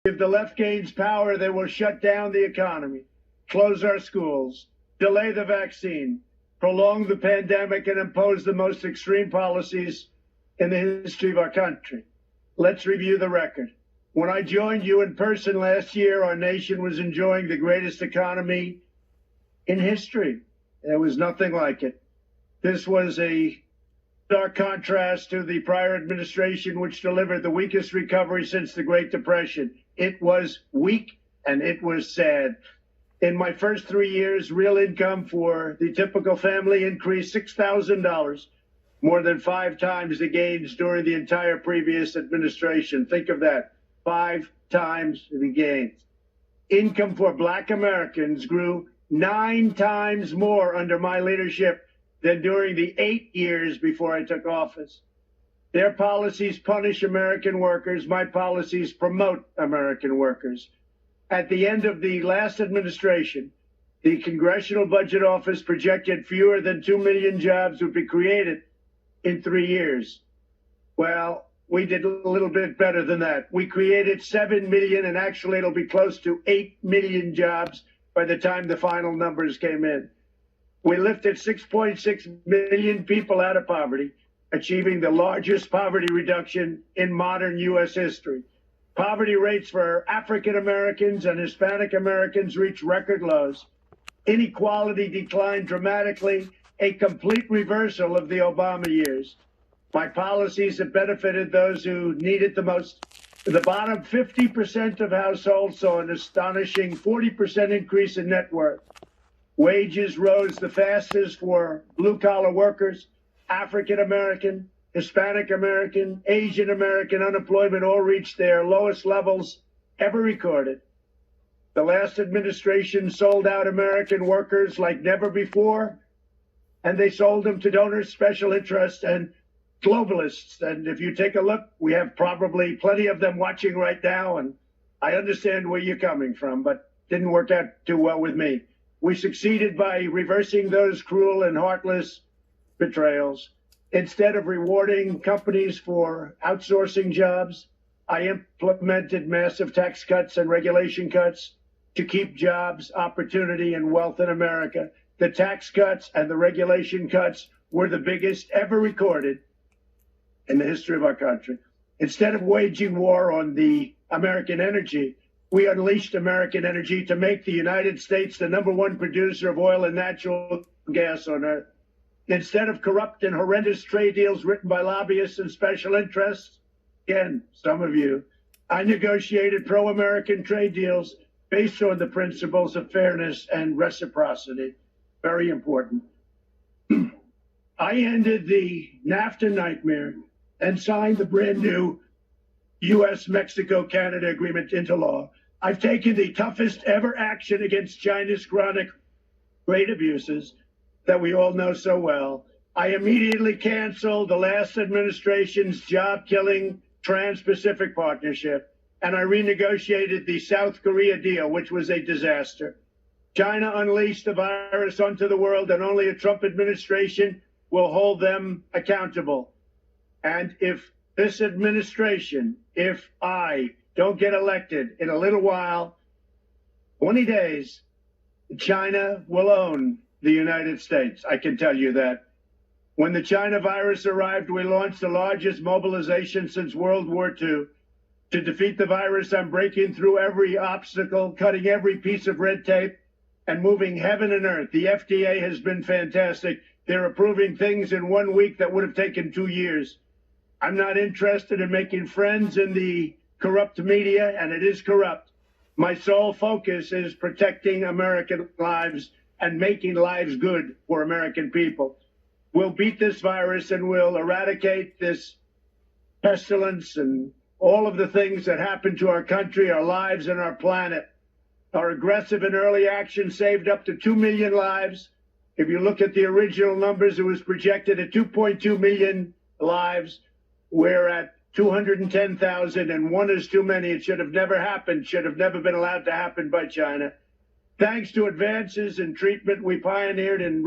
If the left gains power, they will shut down the economy, close our schools, delay the vaccine, prolong the pandemic, and impose the most extreme policies in the history of our country. Let's review the record. When I joined you in person last year, our nation was enjoying the greatest economy in history. There was nothing like it. This was a stark contrast to the prior administration, which delivered the weakest recovery since the Great Depression. It was weak and it was sad. In my first 3 years, real income for the typical family increased $6,000, more than 5 times the gains during the entire previous administration. Think of that, 5 times the gains. Income for Black Americans grew 9 times more under my leadership than during the 8 years before I took office. Their policies punish American workers. My policies promote American workers. At the end of the last administration, the Congressional Budget Office projected fewer than 2 million jobs would be created in 3 years. Well, we did a little bit better than that. We created 7 million, and actually it'll be close to 8 million jobs by the time the final numbers came in. We lifted 6.6 million people out of poverty, achieving the largest poverty reduction in modern U.S. history. Poverty rates for African Americans and Hispanic Americans reached record lows. Inequality declined dramatically, a complete reversal of the Obama years. My policies have benefited those who need it the most. The bottom 50% of households saw an astonishing 40% increase in net worth. Wages rose the fastest for blue-collar workers, African American, Hispanic American, Asian American. Unemployment all reached their lowest levels ever recorded. The last administration sold out American workers like never before, and they sold them to donors, special interests, and globalists. And if you take a look, we have probably plenty of them watching right now, and I understand where you're coming from, but didn't work out too well with me. We succeeded by reversing those cruel and heartless betrayals. Instead of rewarding companies for outsourcing jobs, I implemented massive tax cuts and regulation cuts to keep jobs, opportunity, and wealth in America. The tax cuts and the regulation cuts were the biggest ever recorded in the history of our country. Instead of waging war on the American energy, we unleashed American energy to make the United States the #1 producer of oil and natural gas on earth. Instead of corrupt and horrendous trade deals written by lobbyists and special interests, again, some of you, I negotiated pro-American trade deals based on the principles of fairness and reciprocity. Very important. I ended the NAFTA nightmare and signed the brand new U.S.-Mexico-Canada agreement into law. I've taken the toughest ever action against China's chronic trade abuses that we all know so well. I immediately canceled the last administration's job-killing Trans-Pacific Partnership, and I renegotiated the South Korea deal, which was a disaster. China unleashed the virus onto the world, and only a Trump administration will hold them accountable. And if this administration, if I don't get elected in a little while, 20 days, China will own the United States. I can tell you that. When the China virus arrived, we launched the largest mobilization since World War II. To defeat the virus, I'm breaking through every obstacle, cutting every piece of red tape, and moving heaven and earth. The FDA has been fantastic. They're approving things in 1 week that would have taken 2 years. I'm not interested in making friends in the corrupt media, and it is corrupt. My sole focus is protecting American lives and making lives good for American people. We'll beat this virus and we'll eradicate this pestilence and all of the things that happen to our country, our lives, and our planet. Our aggressive and early action saved up to 2 million lives. If you look at the original numbers, it was projected at 2.2 million lives. We're at 210,000, and one is too many. It should have never happened, should have never been allowed to happen by China. Thanks to advances in treatment we pioneered in